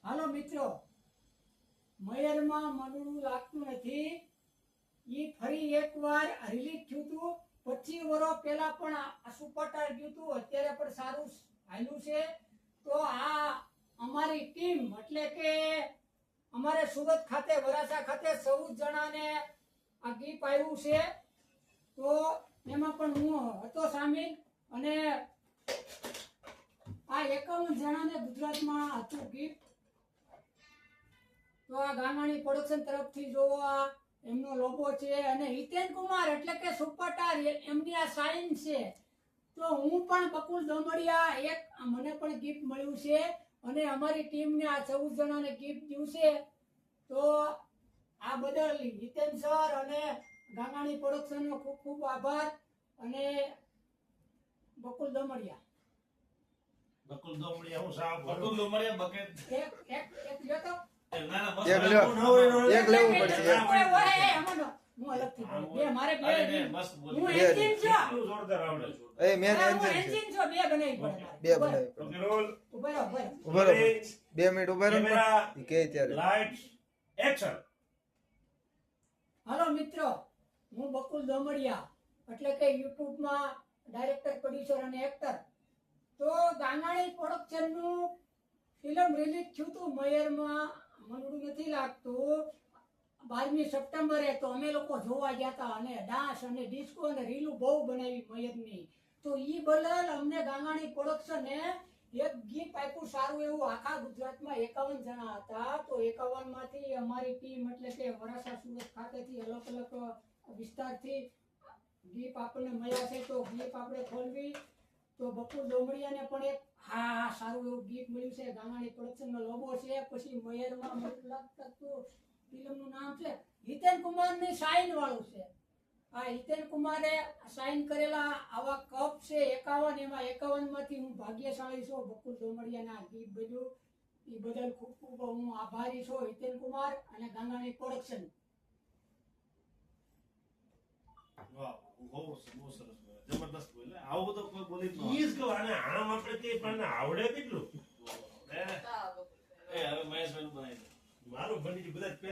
હાલો મિત્રો, મયરમાં મનનું લાગતું નથી. ઈ ફરી એકવાર રિલીઝ થયું હતું. 25 વર્ષ પહેલા પણ આ સુપરસ્ટાર ગયું હતું. અત્યારે પણ સારું હાલ્યું છે. તો આ અમારી ટીમ એટલે કે અમારે સુરત ખાતે વરાછા ખાતે 14 જણાને આ ગીત આવ્યું છે. તો એમાં પણ હું હતો સામેલ અને આ 51 જણાને ગુજરાતમાં હતું ગીત. તો આ ગાંગાણી પ્રોડક્શન તરફથી જોવા એમનો લોગો છે અને હિતેન કુમાર એટલે કે સુપરસ્ટાર એમની આ સાઇન છે. તો હું પણ બકુલ દોમડિયા એક મને પણ ગિફ્ટ મળ્યું છે અને અમારી ટીમને આ 14 જણાને ગિફ્ટ દીધું છે. તો આ બદલ હિતેન સર અને ગાંગાણી પ્રોડક્શનનો ખૂબ ખૂબ આભાર. અને બકુલ દોમડિયા હું સાહેબ બકુલ દોમડિયા બકેટ એક લ્યો તો ના ના બસ એક લેવું પડશે. હું અલગથી બોલું. બે મારે બે બસ બોલ હું એન્જિન છું. કેટલું જોરદાર આવડે એ મેન હું એન્જિન છે. એન્જિન છું. બે બનાવી પડે મારે. બે બનાવી પડે. ઓકે રોલ ઉભો રહો, ઉભો રહો. ઉભા રહો. 2 મિનિટ ઉભા રહો. કેમેરા ઈ કે ત્યારે લાઇટ્સ એક્શન. હાલો મિત્રો, હું બકુલ દોમડિયા એટલે કે યુટ્યુબમાં ડાયરેક્ટર, પ્રોડ્યુસર અને એક્ટર. તો ગાંગાણી પ્રોડક્શનનું ફિલ્મ રિલીઝ થયું હતું મયરમાં. મનનું નથી લાગતું 12મી સપ્ટેમ્બરે. તો અમે લોકો જોવા ગયા હતા અને ડાન્સ અને ડિસ્કો અને રીલું બહુ બનાવી મયરની. તો ઈ બદલ અમને ગાંગાણી પ્રોડક્શને એક ગીત આપ્યું સારું એવું. આખા ગુજરાતમાં 51 જણા હતા. તો 51 માંથી અમારી ટીમ એટલે કે વરાછા સુરત ખાતેથી અલગ અલગ વિસ્તારથી ગીત આપણને મળ્યા છે. તો ગીત આપણે ખોલવી. તો બકુલ દોમડિયાને પણ એક હા સારું એવું ગીત મળ્યું છે. ગાંગાણી પ્રોડક્શનનો લોગો છે. પછી મયરમાં લાગતું ફિલ્મનું નામ છે હિતેન કુમારની સાઇન વાળું છે. આ હિતેન કુમારે સાઇન કરેલા આવા કપ છે 51. એમાં 51 માંથી હું ભાગ્યશાળી છું. બકુલ દોમડિયાના ગીત બન્યું એ બદલ ખૂબ ખૂબ હું આભારી છું હિતેન કુમાર અને ગાંગાણી પ્રોડક્શન. વાહ બહુ સરસ જબરદસ્ત બોલે. આવું બધું કોઈ બોલી જ ન ઈ જ કહું, આને આમ આપણે કહીએ પણ આને આવડે કેટલું? એ હવે મહેશભાઈ બનાવી દે. મારું બની ગયું બધા